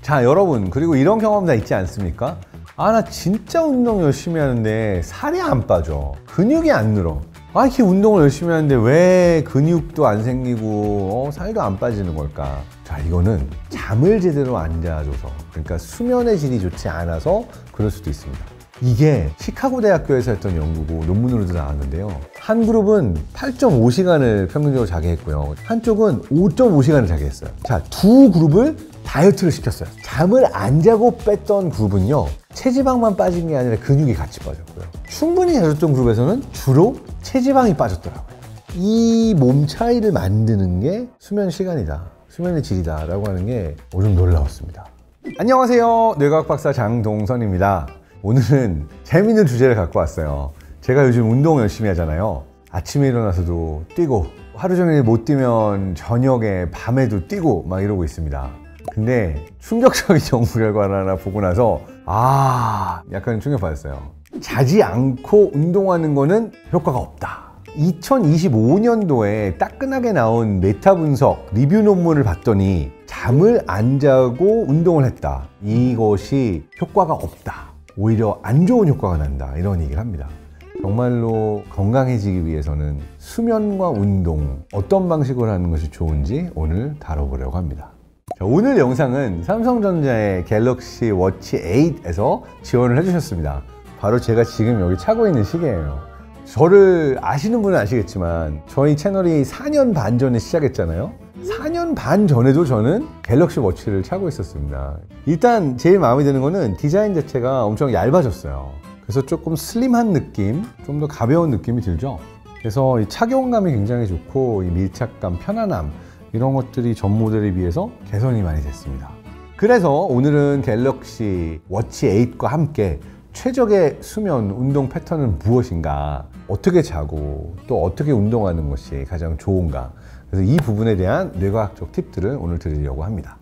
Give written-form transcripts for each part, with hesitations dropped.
자, 여러분, 그리고 이런 경험 다 있지 않습니까? 아, 나 진짜 운동 열심히 하는데 살이 안 빠져. 근육이 안 늘어. 아, 이렇게 운동을 열심히 하는데 왜 근육도 안 생기고 살도 안 빠지는 걸까? 자, 이거는 잠을 제대로 안 자줘서, 그러니까 수면의 질이 좋지 않아서 그럴 수도 있습니다. 이게 시카고 대학교에서 했던 연구고 논문으로도 나왔는데요. 한 그룹은 8.5시간을 평균적으로 자게 했고요. 한쪽은 5.5시간을 자게 했어요. 자, 두 그룹을 다이어트를 시켰어요. 잠을 안 자고 뺐던 그룹은요, 체지방만 빠진 게 아니라 근육이 같이 빠졌고요. 충분히 자줬던 그룹에서는 주로 체지방이 빠졌더라고요. 이 몸 차이를 만드는 게 수면 시간이다, 수면의 질이다 라고 하는 게 좀 놀라웠습니다. 안녕하세요, 뇌과학 박사 장동선입니다. 오늘은 재밌는 주제를 갖고 왔어요. 제가 요즘 운동 열심히 하잖아요. 아침에 일어나서도 뛰고, 하루 종일 못 뛰면 저녁에 밤에도 뛰고 막 이러고 있습니다. 근데 충격적인 연구 결과를 하나 보고 나서 약간 충격받았어요. 자지 않고 운동하는 거는 효과가 없다. 2025년도에 따끈하게 나온 메타 분석 리뷰 논문을 봤더니 잠을 안 자고 운동을 했다, 이것이 효과가 없다, 오히려 안 좋은 효과가 난다, 이런 얘기를 합니다. 정말로 건강해지기 위해서는 수면과 운동, 어떤 방식으로 하는 것이 좋은지 오늘 다뤄보려고 합니다. 자, 오늘 영상은 삼성전자의 갤럭시 워치 8에서 지원을 해주셨습니다. 바로 제가 지금 여기 차고 있는 시계예요. 저를 아시는 분은 아시겠지만 저희 채널이 4년 반 전에 시작했잖아요. 4년 반 전에도 저는 갤럭시 워치를 차고 있었습니다. 일단 제일 마음에 드는 거는 디자인 자체가 엄청 얇아졌어요. 그래서 조금 슬림한 느낌, 좀 더 가벼운 느낌이 들죠. 그래서 이 착용감이 굉장히 좋고, 이 밀착감, 편안함, 이런 것들이 전 모델에 비해서 개선이 많이 됐습니다. 그래서 오늘은 갤럭시 워치 8과 함께 최적의 수면 운동 패턴은 무엇인가, 어떻게 자고 또 어떻게 운동하는 것이 가장 좋은가, 그래서 이 부분에 대한 뇌과학적 팁들을 오늘 드리려고 합니다.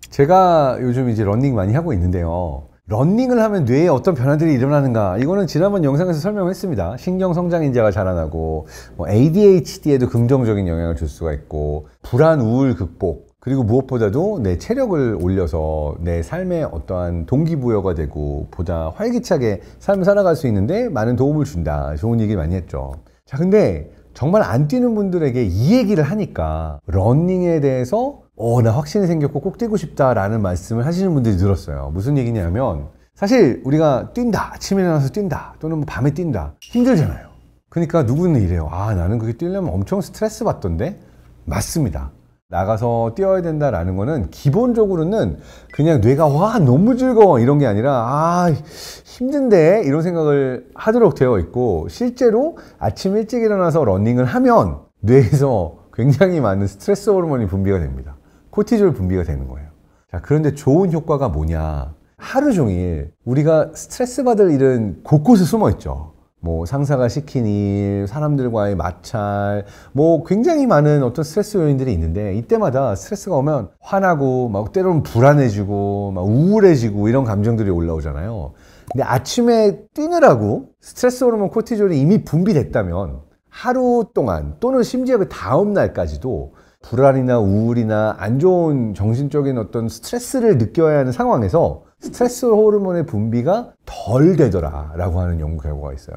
제가 요즘 이제 러닝 많이 하고 있는데요. 러닝을 하면 뇌에 어떤 변화들이 일어나는가, 이거는 지난번 영상에서 설명했습니다. 신경 성장 인자가 자라나고, ADHD에도 긍정적인 영향을 줄 수가 있고, 불안, 우울 극복, 그리고 무엇보다도 내 체력을 올려서 내 삶에 어떠한 동기부여가 되고 보다 활기차게 삶을 살아갈 수 있는데 많은 도움을 준다, 좋은 얘기 많이 했죠. 자, 근데 정말 안 뛰는 분들에게 이 얘기를 하니까 러닝에 대해서 나 확신이 생겼고 꼭 뛰고 싶다 라는 말씀을 하시는 분들이 늘었어요. 무슨 얘기냐면, 사실 우리가 뛴다, 아침에 일어나서 뛴다, 또는 뭐 밤에 뛴다, 힘들잖아요. 그러니까 누구는 이래요. 나는 그게 뛰려면 엄청 스트레스 받던데. 맞습니다. 나가서 뛰어야 된다라는 거는 기본적으로는 그냥 뇌가 너무 즐거워 이런 게 아니라 힘든데 이런 생각을 하도록 되어 있고, 실제로 아침 일찍 일어나서 러닝을 하면 뇌에서 굉장히 많은 스트레스 호르몬이 분비가 됩니다. 코티졸 분비가 되는 거예요. 자, 그런데 좋은 효과가 뭐냐, 하루 종일 우리가 스트레스 받을 일은 곳곳에 숨어 있죠. 뭐 상사가 시킨 일, 사람들과의 마찰, 뭐 굉장히 많은 어떤 스트레스 요인들이 있는데, 이때마다 스트레스가 오면 화나고 막 때로는 불안해지고 막 우울해지고 이런 감정들이 올라오잖아요. 근데 아침에 뛰느라고 스트레스 호르몬 코티졸이 이미 분비됐다면 하루 동안 또는 심지어 그 다음 날까지도 불안이나 우울이나 안 좋은 정신적인 어떤 스트레스를 느껴야 하는 상황에서 스트레스 호르몬의 분비가 덜 되더라 라고 하는 연구 결과가 있어요.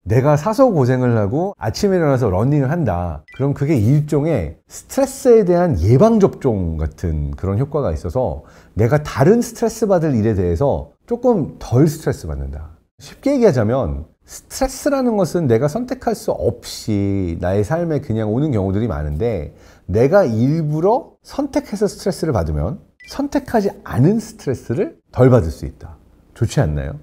내가 사서 고생을 하고 아침에 일어나서 러닝을 한다, 그럼 그게 일종의 스트레스에 대한 예방접종 같은 그런 효과가 있어서 내가 다른 스트레스 받을 일에 대해서 조금 덜 스트레스 받는다. 쉽게 얘기하자면, 스트레스라는 것은 내가 선택할 수 없이 나의 삶에 그냥 오는 경우들이 많은데, 내가 일부러 선택해서 스트레스를 받으면 선택하지 않은 스트레스를 덜 받을 수 있다. 좋지 않나요?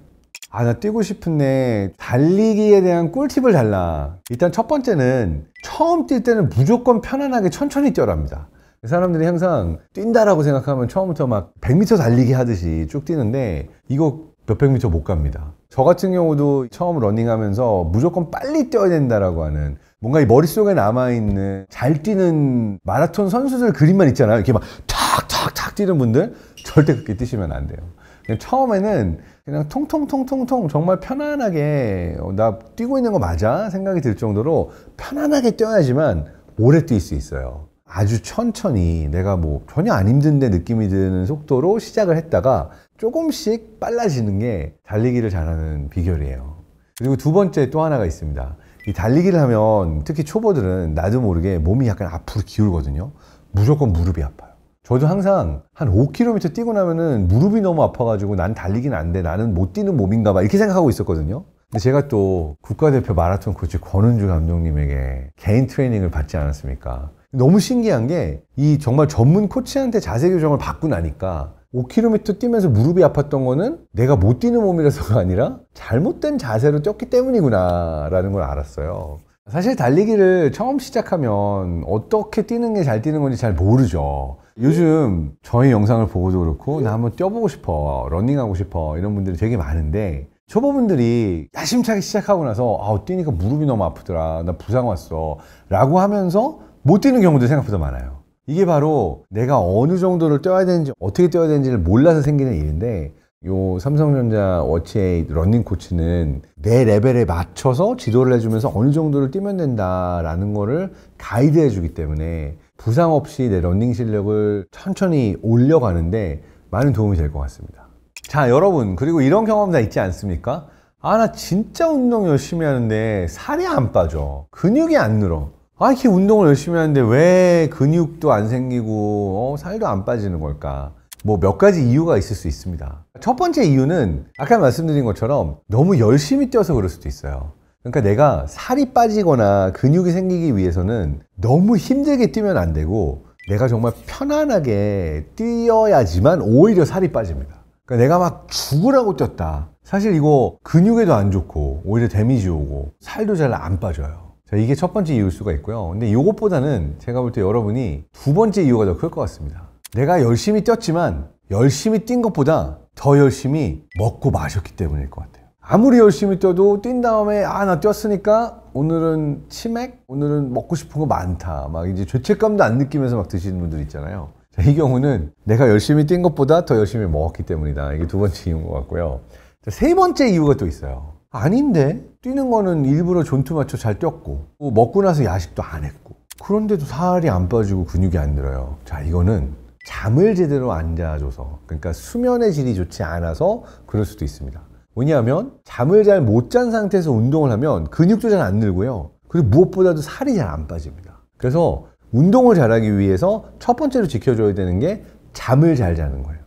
나 뛰고 싶은데 달리기에 대한 꿀팁을 달라. 일단 첫 번째는 처음 뛸 때는 무조건 편안하게 천천히 뛰어랍니다. 사람들이 항상 뛴다라고 생각하면 처음부터 막 100m 달리기 하듯이 쭉 뛰는데 이거 몇백 미터 못 갑니다. 저 같은 경우도 처음 러닝하면서 무조건 빨리 뛰어야 된다라고 하는, 뭔가 이 머릿속에 남아있는 잘 뛰는 마라톤 선수들 그림만 있잖아요. 이렇게 막 탁탁탁 뛰는 분들, 절대 그렇게 뛰시면 안 돼요. 그냥 처음에는 그냥 통통통통통 정말 편안하게 나 뛰고 있는 거 맞아? 생각이 들 정도로 편안하게 뛰어야지만 오래 뛸 수 있어요. 아주 천천히 내가 뭐 전혀 안 힘든데 느낌이 드는 속도로 시작을 했다가 조금씩 빨라지는 게 달리기를 잘하는 비결이에요. 그리고 두 번째 또 하나가 있습니다. 이 달리기를 하면 특히 초보들은 나도 모르게 몸이 약간 앞으로 기울거든요. 무조건 무릎이 아파요. 저도 항상 한 5km 뛰고 나면은 무릎이 너무 아파가지고 난 달리기는 안 돼. 나는 못 뛰는 몸인가 봐. 이렇게 생각하고 있었거든요. 근데 제가 또 국가대표 마라톤 코치 권은주 감독님에게 개인 트레이닝을 받지 않았습니까? 너무 신기한 게 이 정말 전문 코치한테 자세 교정을 받고 나니까 5km 뛰면서 무릎이 아팠던 거는 내가 못 뛰는 몸이라서가 아니라 잘못된 자세로 뛰었기 때문이구나 라는 걸 알았어요. 사실 달리기를 처음 시작하면 어떻게 뛰는 게 잘 뛰는 건지 잘 모르죠. 요즘 저희 영상을 보고도 그렇고 나 한번 뛰어보고 싶어, 러닝하고 싶어 이런 분들이 되게 많은데 초보분들이 야심차게 시작하고 나서 뛰니까 무릎이 너무 아프더라, 나 부상 왔어 라고 하면서 못 뛰는 경우도 생각보다 많아요. 이게 바로 내가 어느 정도를 뛰어야 되는지 어떻게 뛰어야 되는지를 몰라서 생기는 일인데 요 삼성전자 워치8 러닝 코치는 내 레벨에 맞춰서 지도를 해주면서 어느 정도를 뛰면 된다라는 거를 가이드해 주기 때문에 부상 없이 내 러닝 실력을 천천히 올려가는데 많은 도움이 될 것 같습니다. 자, 여러분, 그리고 이런 경험 다 있지 않습니까? 나 진짜 운동 열심히 하는데 살이 안 빠져, 근육이 안 늘어. 이렇게 운동을 열심히 하는데 왜 근육도 안 생기고 살도 안 빠지는 걸까? 뭐 몇 가지 이유가 있을 수 있습니다. 첫 번째 이유는 아까 말씀드린 것처럼 너무 열심히 뛰어서 그럴 수도 있어요. 그러니까 내가 살이 빠지거나 근육이 생기기 위해서는 너무 힘들게 뛰면 안 되고 내가 정말 편안하게 뛰어야지만 오히려 살이 빠집니다. 그러니까 내가 막 죽으라고 뛰었다. 사실 이거 근육에도 안 좋고 오히려 데미지 오고 살도 잘 안 빠져요. 자, 이게 첫 번째 이유일 수가 있고요. 근데 이것보다는 제가 볼 때 여러분이 두 번째 이유가 더 클 것 같습니다. 내가 열심히 뛰었지만 열심히 뛴 것보다 더 열심히 먹고 마셨기 때문일 것 같아요. 아무리 열심히 뛰어도 뛴 다음에 나 뛰었으니까 오늘은 치맥? 오늘은 먹고 싶은 거 많다. 막 이제 죄책감도 안 느끼면서 막 드시는 분들 있잖아요. 자, 이 경우는 내가 열심히 뛴 것보다 더 열심히 먹었기 때문이다. 이게 두 번째 이유인 것 같고요. 자, 세 번째 이유가 또 있어요. 아닌데? 뛰는 거는 일부러 존투 맞춰 잘 뛰었고 먹고 나서 야식도 안 했고 그런데도 살이 안 빠지고 근육이 안 늘어요. 자, 이거는 잠을 제대로 안 자줘서, 그러니까 수면의 질이 좋지 않아서 그럴 수도 있습니다. 왜냐하면 잠을 잘 못 잔 상태에서 운동을 하면 근육도 잘 안 늘고요. 그리고 무엇보다도 살이 잘 안 빠집니다. 그래서 운동을 잘하기 위해서 첫 번째로 지켜줘야 되는 게 잠을 잘 자는 거예요.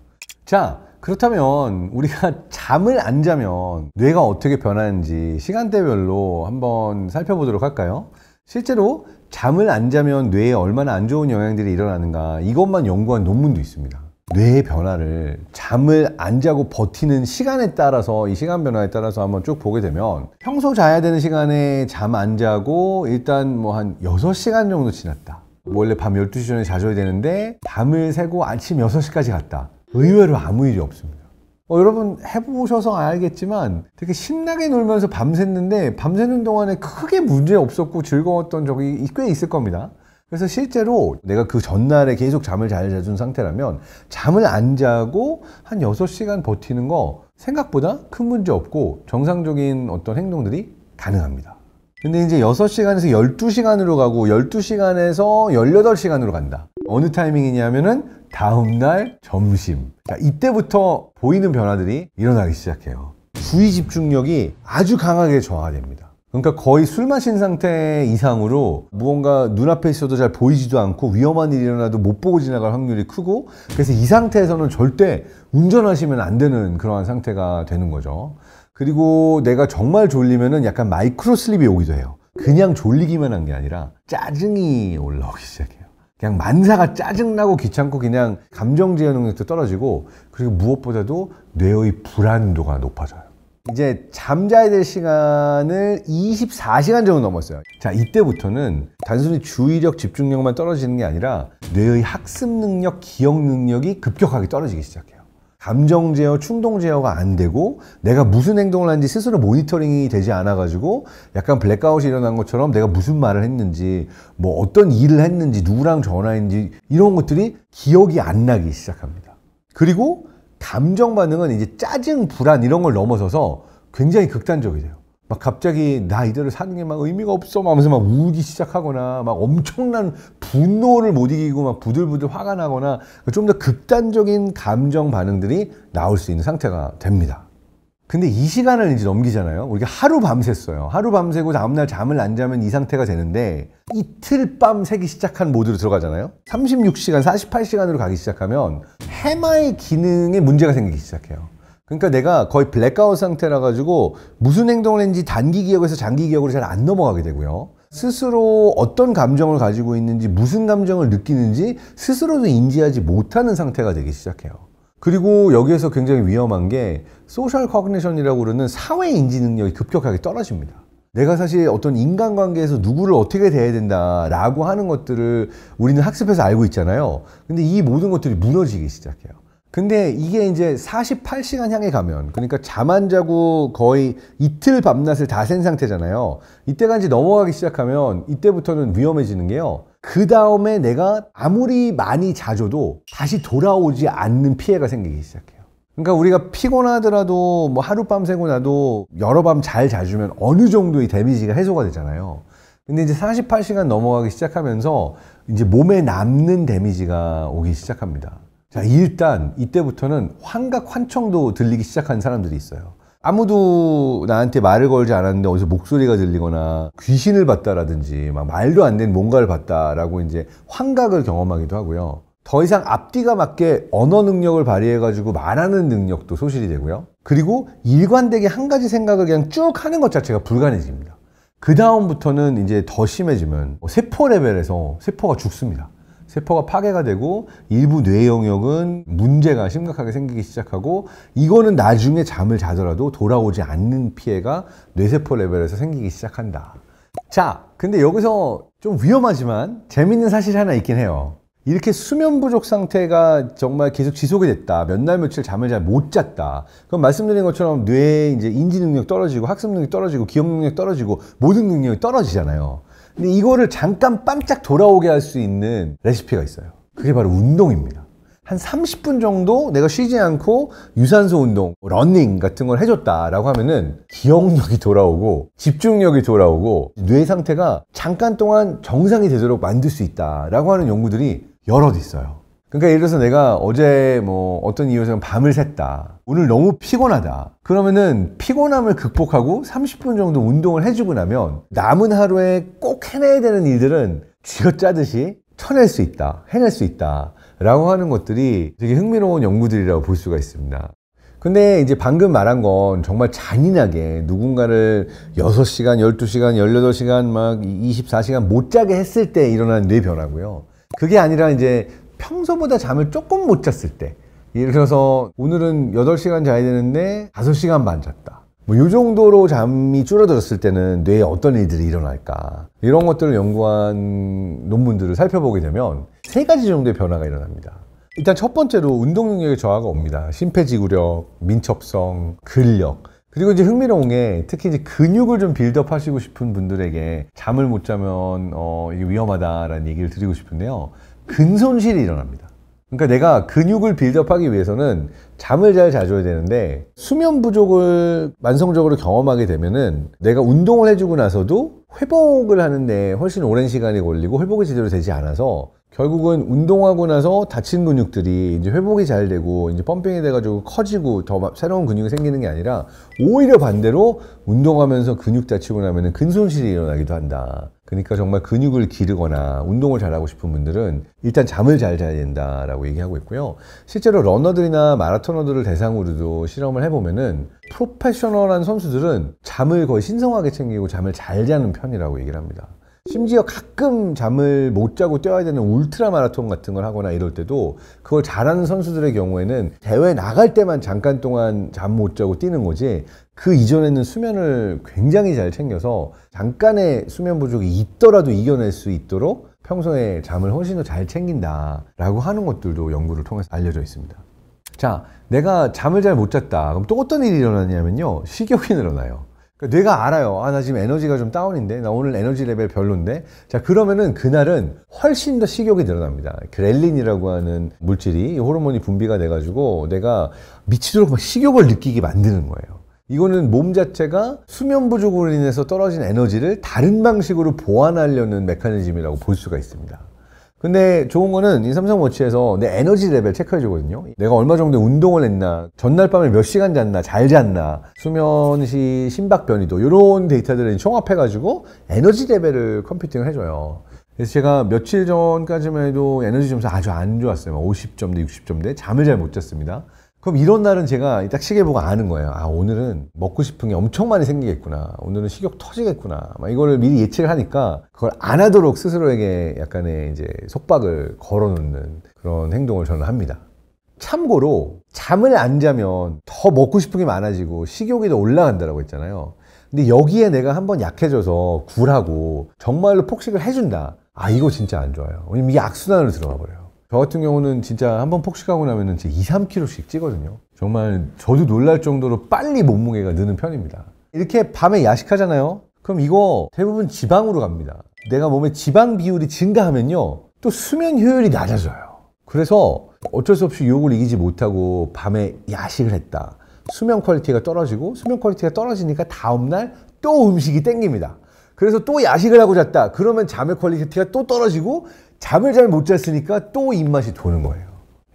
자, 그렇다면 우리가 잠을 안 자면 뇌가 어떻게 변하는지 시간대별로 한번 살펴보도록 할까요? 실제로 잠을 안 자면 뇌에 얼마나 안 좋은 영향들이 일어나는가, 이것만 연구한 논문도 있습니다. 뇌의 변화를 잠을 안 자고 버티는 시간에 따라서, 이 시간 변화에 따라서 한번 쭉 보게 되면 평소 자야 되는 시간에 잠 안 자고 일단 뭐 한 6시간 정도 지났다. 원래 밤 12시 전에 자줘야 되는데 밤을 새고 아침 6시까지 갔다. 의외로 아무 일이 없습니다. 여러분 해보셔서 알겠지만 되게 신나게 놀면서 밤샜는데 밤새는 동안에 크게 문제 없었고 즐거웠던 적이 꽤 있을 겁니다. 그래서 실제로 내가 그 전날에 계속 잠을 잘 자준 상태라면 잠을 안 자고 한 6시간 버티는 거 생각보다 큰 문제 없고 정상적인 어떤 행동들이 가능합니다. 근데 이제 6시간에서 12시간으로 가고 12시간에서 18시간으로 간다. 어느 타이밍이냐면은 다음날 점심. 자, 이때부터 보이는 변화들이 일어나기 시작해요. 주의 집중력이 아주 강하게 저하가 됩니다. 그러니까 거의 술 마신 상태 이상으로 무언가 눈앞에 있어도 잘 보이지도 않고 위험한 일이 일어나도 못 보고 지나갈 확률이 크고, 그래서 이 상태에서는 절대 운전하시면 안 되는 그러한 상태가 되는 거죠. 그리고 내가 정말 졸리면은 약간 마이크로 슬립이 오기도 해요. 그냥 졸리기만 한 게 아니라 짜증이 올라오기 시작해요. 그냥 만사가 짜증나고 귀찮고 그냥 감정 제어 능력도 떨어지고, 그리고 무엇보다도 뇌의 불안도가 높아져요. 이제 잠자야 될 시간을 24시간 정도 넘었어요. 자, 이때부터는 단순히 주의력, 집중력만 떨어지는 게 아니라 뇌의 학습 능력, 기억 능력이 급격하게 떨어지기 시작해요. 감정 제어, 충동 제어가 안 되고 내가 무슨 행동을 하는지 스스로 모니터링이 되지 않아 가지고 약간 블랙아웃이 일어난 것처럼 내가 무슨 말을 했는지, 뭐 어떤 일을 했는지, 누구랑 전화했는지 이런 것들이 기억이 안 나기 시작합니다. 그리고 감정 반응은 이제 짜증, 불안 이런 걸 넘어서서 굉장히 극단적이 돼요. 막 갑자기 나 이대로 사는 게 막 의미가 없어 막 하면서 막 울기 시작하거나 막 엄청난 분노를 못 이기고 막 부들부들 화가 나거나 좀 더 극단적인 감정 반응들이 나올 수 있는 상태가 됩니다. 근데 이 시간을 이제 넘기잖아요. 우리가 하루 밤샜어요. 하루 밤새고 다음날 잠을 안 자면 이 상태가 되는데 이틀 밤 새기 시작한 모드로 들어가잖아요. 36시간, 48시간으로 가기 시작하면 해마의 기능에 문제가 생기기 시작해요. 그러니까 내가 거의 블랙아웃 상태라 가지고 무슨 행동을 했는지 단기 기억에서 장기 기억으로 잘 안 넘어가게 되고요. 스스로 어떤 감정을 가지고 있는지 무슨 감정을 느끼는지 스스로도 인지하지 못하는 상태가 되기 시작해요. 그리고 여기에서 굉장히 위험한 게 소셜 커그니션이라고 그러는 사회 인지 능력이 급격하게 떨어집니다. 내가 사실 어떤 인간관계에서 누구를 어떻게 대해야 된다라고 하는 것들을 우리는 학습해서 알고 있잖아요. 근데 이 모든 것들이 무너지기 시작해요. 근데 이게 이제 48시간 향해 가면, 그러니까 잠 안 자고 거의 이틀 밤낮을 다 센 상태잖아요. 이때가 이제 넘어가기 시작하면 이때부터는 위험해지는 게요. 그 다음에 내가 아무리 많이 자줘도 다시 돌아오지 않는 피해가 생기기 시작해요. 그러니까 우리가 피곤하더라도 뭐 하룻밤 새고 나도 여러 밤 잘 자주면 어느 정도의 데미지가 해소가 되잖아요. 근데 이제 48시간 넘어가기 시작하면서 이제 몸에 남는 데미지가 오기 시작합니다. 자, 일단 이때부터는 환각, 환청도 들리기 시작한 사람들이 있어요. 아무도 나한테 말을 걸지 않았는데 어디서 목소리가 들리거나 귀신을 봤다라든지 막 말도 안 되는 뭔가를 봤다라고 이제 환각을 경험하기도 하고요. 더 이상 앞뒤가 맞게 언어 능력을 발휘해가지고 말하는 능력도 소실이 되고요. 그리고 일관되게 한 가지 생각을 그냥 쭉 하는 것 자체가 불가능해집니다. 그 다음부터는 이제 더 심해지면 세포 레벨에서 세포가 죽습니다. 세포가 파괴가 되고 일부 뇌 영역은 문제가 심각하게 생기기 시작하고, 이거는 나중에 잠을 자더라도 돌아오지 않는 피해가 뇌세포 레벨에서 생기기 시작한다. 자, 근데 여기서 좀 위험하지만 재밌는 사실이 하나 있긴 해요. 이렇게 수면 부족 상태가 정말 계속 지속이 됐다, 몇 날 며칠 잠을 잘 못 잤다, 그럼 말씀드린 것처럼 뇌의 이제 인지 능력 떨어지고 학습 능력 떨어지고 기억 능력 떨어지고 모든 능력이 떨어지잖아요. 근데 이거를 잠깐 반짝 돌아오게 할 수 있는 레시피가 있어요. 그게 바로 운동입니다. 한 30분 정도 내가 쉬지 않고 유산소 운동, 러닝 같은 걸 해줬다라고 하면은 기억력이 돌아오고 집중력이 돌아오고 뇌 상태가 잠깐 동안 정상이 되도록 만들 수 있다라고 하는 연구들이 여럿 있어요. 그러니까 예를 들어서 내가 어제 뭐 어떤 이유에서 밤을 샜다, 오늘 너무 피곤하다, 그러면은 피곤함을 극복하고 30분 정도 운동을 해주고 나면 남은 하루에 꼭 해내야 되는 일들은 쥐어짜듯이 쳐낼 수 있다, 해낼 수 있다 라고 하는 것들이 되게 흥미로운 연구들이라고 볼 수가 있습니다. 근데 이제 방금 말한 건 정말 잔인하게 누군가를 6시간, 12시간, 18시간 막 24시간 못 자게 했을 때 일어난 뇌 변화고요. 그게 아니라 이제 평소보다 잠을 조금 못 잤을 때, 예를 들어서 오늘은 8시간 자야 되는데 5시간 반 잤다, 뭐 이 정도로 잠이 줄어들었을 때는 뇌에 어떤 일들이 일어날까, 이런 것들을 연구한 논문들을 살펴보게 되면 3가지 정도의 변화가 일어납니다. 일단 첫 번째로 운동 능력의 저하가 옵니다. 심폐지구력, 민첩성, 근력. 그리고 이제 흥미로운 게 특히 이제 근육을 좀 빌드업 하시고 싶은 분들에게 잠을 못 자면 이게 위험하다라는 얘기를 드리고 싶은데요. 근손실이 일어납니다. 그러니까 내가 근육을 빌드업하기 위해서는 잠을 잘 자줘야 되는데, 수면 부족을 만성적으로 경험하게 되면은 내가 운동을 해주고 나서도 회복을 하는데 훨씬 오랜 시간이 걸리고 회복이 제대로 되지 않아서 결국은 운동하고 나서 다친 근육들이 이제 회복이 잘 되고 이제 펌핑이 돼가지고 커지고 더 새로운 근육이 생기는 게 아니라 오히려 반대로 운동하면서 근육 다치고 나면은 근손실이 일어나기도 한다. 그러니까 정말 근육을 기르거나 운동을 잘하고 싶은 분들은 일단 잠을 잘 자야 된다라고 얘기하고 있고요. 실제로 러너들이나 마라토너들을 대상으로도 실험을 해보면은 프로페셔널한 선수들은 잠을 거의 신성하게 챙기고 잠을 잘 자는 편이라고 얘기를 합니다. 심지어 가끔 잠을 못 자고 뛰어야 되는 울트라 마라톤 같은 걸 하거나 이럴 때도 그걸 잘하는 선수들의 경우에는 대회 나갈 때만 잠깐 동안 잠 못 자고 뛰는 거지, 그 이전에는 수면을 굉장히 잘 챙겨서 잠깐의 수면 부족이 있더라도 이겨낼 수 있도록 평소에 잠을 훨씬 더 잘 챙긴다라고 하는 것들도 연구를 통해서 알려져 있습니다. 자, 내가 잠을 잘 못 잤다. 그럼 또 어떤 일이 일어나냐면요, 식욕이 늘어나요. 그러니까 뇌가 알아요. 나 지금 에너지가 좀 다운인데, 나 오늘 에너지 레벨 별론데. 자, 그러면은 그날은 훨씬 더 식욕이 늘어납니다. 그렐린이라고 하는 물질이, 호르몬이 분비가 돼가지고 내가 미치도록 막 식욕을 느끼게 만드는 거예요. 이거는 몸 자체가 수면 부족으로 인해서 떨어진 에너지를 다른 방식으로 보완하려는 메커니즘이라고 볼 수가 있습니다. 근데 좋은 거는 이 삼성워치에서 내 에너지 레벨 체크해 주거든요. 내가 얼마 정도 운동을 했나, 전날 밤에 몇 시간 잤나, 잘 잤나, 수면 시 심박 변이도 이런 데이터들을 총합해 가지고 에너지 레벨을 컴퓨팅을 해줘요. 그래서 제가 며칠 전까지만 해도 에너지 점수 아주 안 좋았어요. 50점대, 60점대. 잠을 잘 못 잤습니다. 그럼 이런 날은 제가 딱 시계 보고 아는 거예요. 아, 오늘은 먹고 싶은 게 엄청 많이 생기겠구나. 오늘은 식욕 터지겠구나. 막 이거를 미리 예측을 하니까 그걸 안 하도록 스스로에게 약간의 이제 속박을 걸어놓는 그런 행동을 저는 합니다. 참고로 잠을 안 자면 더 먹고 싶은 게 많아지고 식욕이 더 올라간다고 했잖아요. 근데 여기에 내가 한번 약해져서 굴하고 정말로 폭식을 해준다. 아, 이거 진짜 안 좋아요. 왜냐면 이게 악순환으로 들어가 버려요. 저 같은 경우는 진짜 한번 폭식하고 나면은 2, 3kg씩 찌거든요. 정말 저도 놀랄 정도로 빨리 몸무게가 느는 편입니다. 이렇게 밤에 야식하잖아요. 그럼 이거 대부분 지방으로 갑니다. 내가 몸에 지방 비율이 증가하면요, 또 수면 효율이 낮아져요. 그래서 어쩔 수 없이 유혹을 이기지 못하고 밤에 야식을 했다. 수면 퀄리티가 떨어지고, 수면 퀄리티가 떨어지니까 다음날 또 음식이 땡깁니다. 그래서 또 야식을 하고 잤다. 그러면 잠의 퀄리티가 또 떨어지고, 잠을 잘 못 잤으니까 또 입맛이 도는 거예요.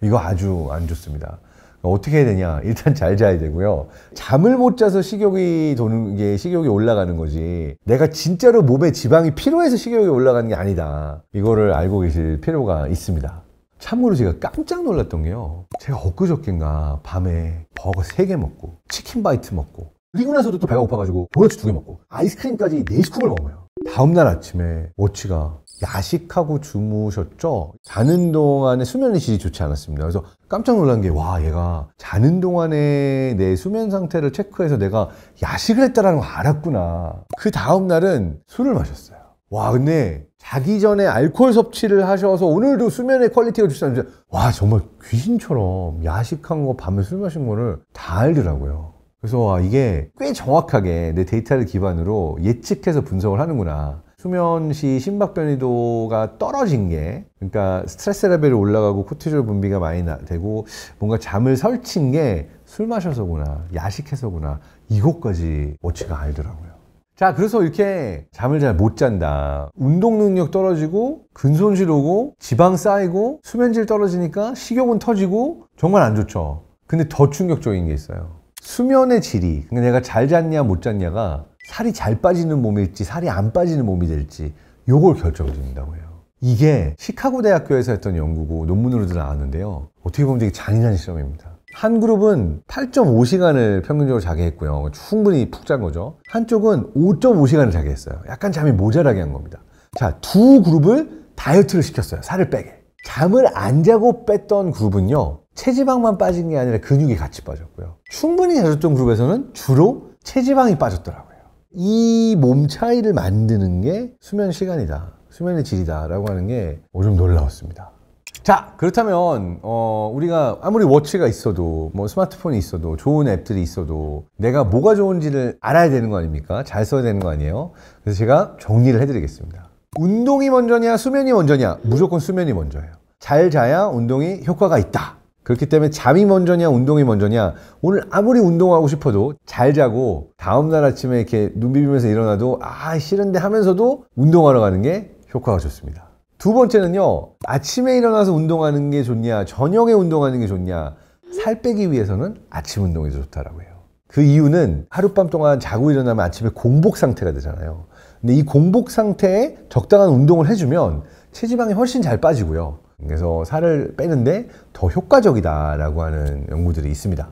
이거 아주 안 좋습니다. 어떻게 해야 되냐? 일단 잘 자야 되고요. 잠을 못 자서 식욕이 도는 게 식욕이 올라가는 거지, 내가 진짜로 몸에 지방이 필요해서 식욕이 올라가는 게 아니다. 이거를 알고 계실 필요가 있습니다. 참고로 제가 깜짝 놀랐던 게요, 제가 엊그저께인가 밤에 버거 3개 먹고 치킨 바이트 먹고, 그리고 나서도 또 배가 고파가지고 도넛 2개 먹고 아이스크림까지 4스쿱을 먹은 거예요. 다음날 아침에 워치가 야식하고 주무셨죠? 자는 동안에 수면의 질이 좋지 않았습니다. 그래서 깜짝 놀란 게, 와, 얘가 자는 동안에 내 수면 상태를 체크해서 내가 야식을 했다는 걸 알았구나. 그 다음날은 술을 마셨어요. 와, 근데 자기 전에 알코올 섭취를 하셔서 오늘도 수면의 퀄리티가 좋지 않은데, 와, 정말 귀신처럼 야식한 거, 밤에 술 마신 거를 다 알더라고요. 그래서 와, 이게 꽤 정확하게 내 데이터를 기반으로 예측해서 분석을 하는구나. 수면 시 심박 변이도가 떨어진 게, 그러니까 스트레스 레벨이 올라가고 코티졸 분비가 많이 되고 뭔가 잠을 설친 게 술 마셔서구나, 야식해서구나, 이것까지 워치가 알더라고요. 자, 그래서 이렇게 잠을 잘 못 잔다, 운동 능력 떨어지고 근손실 오고 지방 쌓이고 수면질 떨어지니까 식욕은 터지고 정말 안 좋죠. 근데 더 충격적인 게 있어요. 수면의 질이, 그러니까 내가 잘 잤냐 못 잤냐가 살이 잘 빠지는 몸일지 살이 안 빠지는 몸이 될지 요걸 결정짓는다고 해요. 이게 시카고 대학교에서 했던 연구고 논문으로도 나왔는데요, 어떻게 보면 되게 잔인한 실험입니다. 한 그룹은 8.5시간을 평균적으로 자게 했고요. 충분히 푹 잔 거죠. 한쪽은 5.5시간을 자게 했어요. 약간 잠이 모자라게 한 겁니다. 자, 두 그룹을 다이어트를 시켰어요. 살을 빼게. 잠을 안 자고 뺐던 그룹은요, 체지방만 빠진 게 아니라 근육이 같이 빠졌고요. 충분히 자줬던 그룹에서는 주로 체지방이 빠졌더라고요. 이 몸 차이를 만드는 게 수면 시간이다, 수면의 질이다 라고 하는 게 좀 놀라웠습니다. 자, 그렇다면 우리가 아무리 워치가 있어도, 뭐 스마트폰이 있어도, 좋은 앱들이 있어도 내가 뭐가 좋은지를 알아야 되는 거 아닙니까? 잘 써야 되는 거 아니에요? 그래서 제가 정리를 해드리겠습니다. 운동이 먼저냐 수면이 먼저냐? 무조건 수면이 먼저예요. 잘 자야 운동이 효과가 있다. 그렇기 때문에 잠이 먼저냐 운동이 먼저냐, 오늘 아무리 운동하고 싶어도 잘 자고 다음날 아침에 이렇게 눈 비비면서 일어나도 아 싫은데 하면서도 운동하러 가는 게 효과가 좋습니다. 두 번째는요, 아침에 일어나서 운동하는 게 좋냐 저녁에 운동하는 게 좋냐, 살 빼기 위해서는 아침 운동이 더 좋다라고 해요. 그 이유는 하룻밤 동안 자고 일어나면 아침에 공복 상태가 되잖아요. 근데 이 공복 상태에 적당한 운동을 해주면 체지방이 훨씬 잘 빠지고요, 그래서 살을 빼는데 더 효과적이다라고 하는 연구들이 있습니다.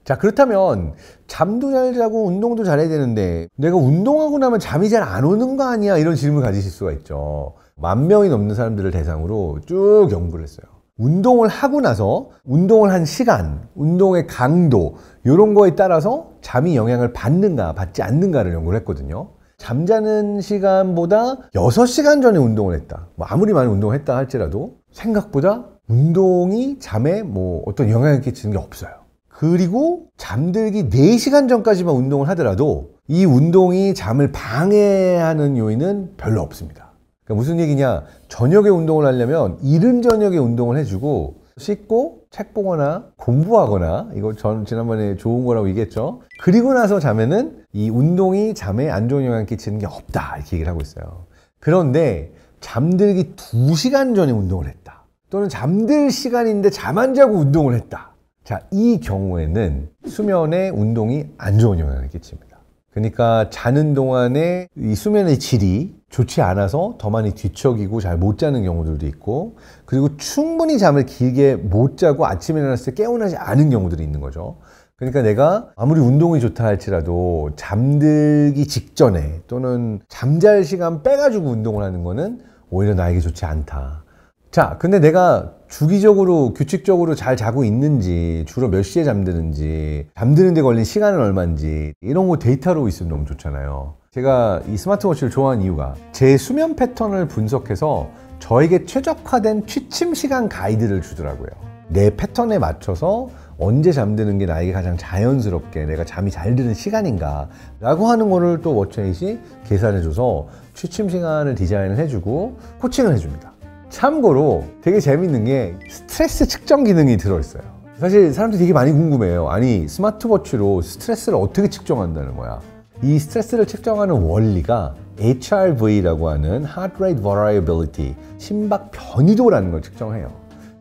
자, 그렇다면 잠도 잘 자고 운동도 잘해야 되는데 내가 운동하고 나면 잠이 잘 안 오는 거 아니야? 이런 질문을 가지실 수가 있죠. 10,000명이 넘는 사람들을 대상으로 쭉 연구를 했어요. 운동을 하고 나서 운동을 한 시간, 운동의 강도 이런 거에 따라서 잠이 영향을 받는가 받지 않는가를 연구를 했거든요. 잠자는 시간보다 6시간 전에 운동을 했다, 뭐 아무리 많이 운동을 했다 할지라도 생각보다 운동이 잠에 뭐 어떤 영향을 끼치는 게 없어요. 그리고 잠들기 4시간 전까지만 운동을 하더라도 이 운동이 잠을 방해하는 요인은 별로 없습니다. 그러니까 무슨 얘기냐, 저녁에 운동을 하려면 이른 저녁에 운동을 해주고 씻고 책 보거나 공부하거나, 이거 전 지난번에 좋은 거라고 얘기했죠. 그리고 나서 자면은 이 운동이 잠에 안 좋은 영향을 끼치는 게 없다, 이렇게 얘기를 하고 있어요. 그런데 잠들기 2시간 전에 운동을 했다, 또는 잠들 시간인데 잠 안 자고 운동을 했다. 자, 이 경우에는 수면에 운동이 안 좋은 영향을 끼칩니다. 그러니까 자는 동안에 이 수면의 질이 좋지 않아서 더 많이 뒤척이고 잘 못 자는 경우들도 있고, 그리고 충분히 잠을 길게 못 자고 아침에 일어났을 때 깨어나지 않은 경우들이 있는 거죠. 그러니까 내가 아무리 운동이 좋다 할지라도 잠들기 직전에 또는 잠잘 시간 빼가지고 운동을 하는 거는 오히려 나에게 좋지 않다. 자, 근데 내가 주기적으로 규칙적으로 잘 자고 있는지, 주로 몇 시에 잠드는지, 잠드는 데 걸린 시간은 얼마인지, 이런 거 데이터로 있으면 너무 좋잖아요. 제가 이 스마트워치를 좋아하는 이유가 제 수면 패턴을 분석해서 저에게 최적화된 취침 시간 가이드를 주더라고요. 내 패턴에 맞춰서 언제 잠드는 게 나에게 가장 자연스럽게 내가 잠이 잘 드는 시간인가 라고 하는 거를 또 워치잇이 계산해줘서 취침 시간을 디자인을 해주고 코칭을 해줍니다. 참고로 되게 재밌는 게 스트레스 측정 기능이 들어있어요. 사실 사람들이 되게 많이 궁금해요. 아니, 스마트워치로 스트레스를 어떻게 측정한다는 거야? 이 스트레스를 측정하는 원리가 HRV라고 하는 Heart Rate Variability, 심박 변이도라는 걸 측정해요.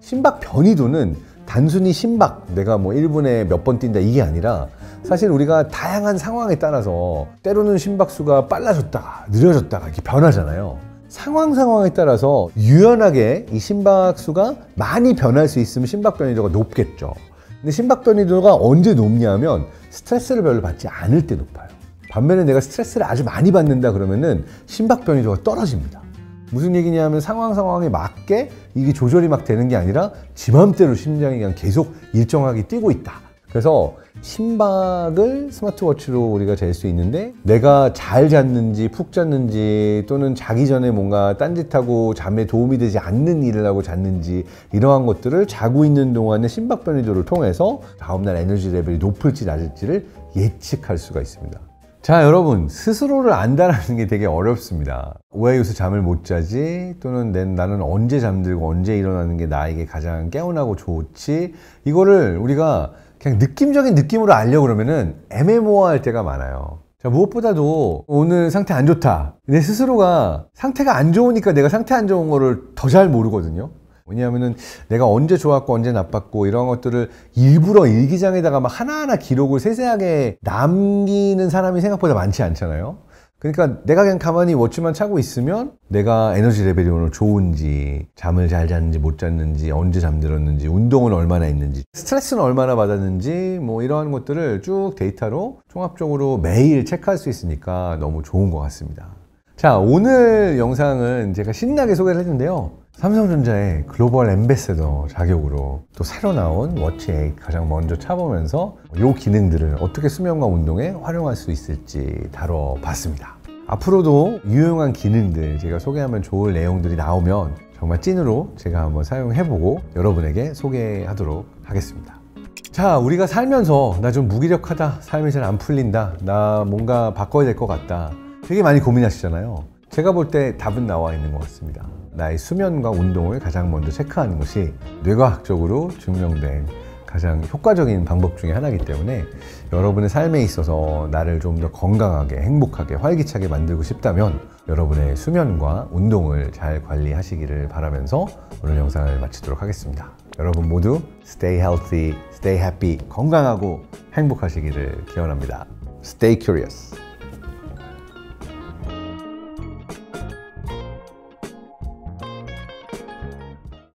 심박 변이도는 단순히 심박, 내가 뭐 1분에 몇 번 뛴다, 이게 아니라 사실 우리가 다양한 상황에 따라서 때로는 심박수가 빨라졌다가 느려졌다가 이렇게 변하잖아요. 상황에 따라서 유연하게 이 심박수가 많이 변할 수 있으면 심박 변이도가 높겠죠. 근데 심박 변이도가 언제 높냐면 스트레스를 별로 받지 않을 때 높아요. 반면에 내가 스트레스를 아주 많이 받는다 그러면은 심박 변이도가 떨어집니다. 무슨 얘기냐면 상황에 맞게 이게 조절이 막 되는 게 아니라 지 맘대로 심장이 그냥 계속 일정하게 뛰고 있다. 그래서 심박을 스마트워치로 우리가 잴 수 있는데, 내가 잘 잤는지 푹 잤는지, 또는 자기 전에 뭔가 딴짓하고 잠에 도움이 되지 않는 일을 하고 잤는지, 이러한 것들을 자고 있는 동안의 심박 변이도를 통해서 다음날 에너지 레벨이 높을지 낮을지를 예측할 수가 있습니다. 자, 여러분, 스스로를 안다라는 게 되게 어렵습니다. 왜 요새 잠을 못 자지? 또는 나는 언제 잠들고 언제 일어나는 게 나에게 가장 깨어나고 좋지? 이거를 우리가 그냥 느낌적인 느낌으로 알려고 그러면은 애매모호할 때가 많아요. 자, 무엇보다도 오늘 상태 안 좋다. 내 스스로가 상태가 안 좋으니까 내가 상태 안 좋은 거를 더 잘 모르거든요. 왜냐하면은 내가 언제 좋았고 언제 나빴고 이런 것들을 일부러 일기장에다가 막 하나하나 기록을 세세하게 남기는 사람이 생각보다 많지 않잖아요. 그러니까 내가 그냥 가만히 워치만 차고 있으면 내가 에너지 레벨이 오늘 좋은지, 잠을 잘 잤는지 못 잤는지, 언제 잠들었는지, 운동은 얼마나 했는지, 스트레스는 얼마나 받았는지, 뭐 이러한 것들을 쭉 데이터로 종합적으로 매일 체크할 수 있으니까 너무 좋은 것 같습니다. 자, 오늘 영상은 제가 신나게 소개를 했는데요. 삼성전자의 글로벌 앰베서더 자격으로 또 새로 나온 워치잇 가장 먼저 차보면서 이 기능들을 어떻게 수면과 운동에 활용할 수 있을지 다뤄봤습니다. 앞으로도 유용한 기능들, 제가 소개하면 좋을 내용들이 나오면 정말 찐으로 제가 한번 사용해보고 여러분에게 소개하도록 하겠습니다. 자, 우리가 살면서 나 좀 무기력하다, 삶이 잘 안 풀린다, 나 뭔가 바꿔야 될 것 같다, 되게 많이 고민하시잖아요. 제가 볼 때 답은 나와 있는 것 같습니다. 나의 수면과 운동을 가장 먼저 체크하는 것이 뇌과학적으로 증명된 가장 효과적인 방법 중에 하나이기 때문에 여러분의 삶에 있어서 나를 좀 더 건강하게, 행복하게, 활기차게 만들고 싶다면 여러분의 수면과 운동을 잘 관리하시기를 바라면서 오늘 영상을 마치도록 하겠습니다. 여러분 모두 stay healthy, stay happy, 건강하고 행복하시기를 기원합니다. Stay curious.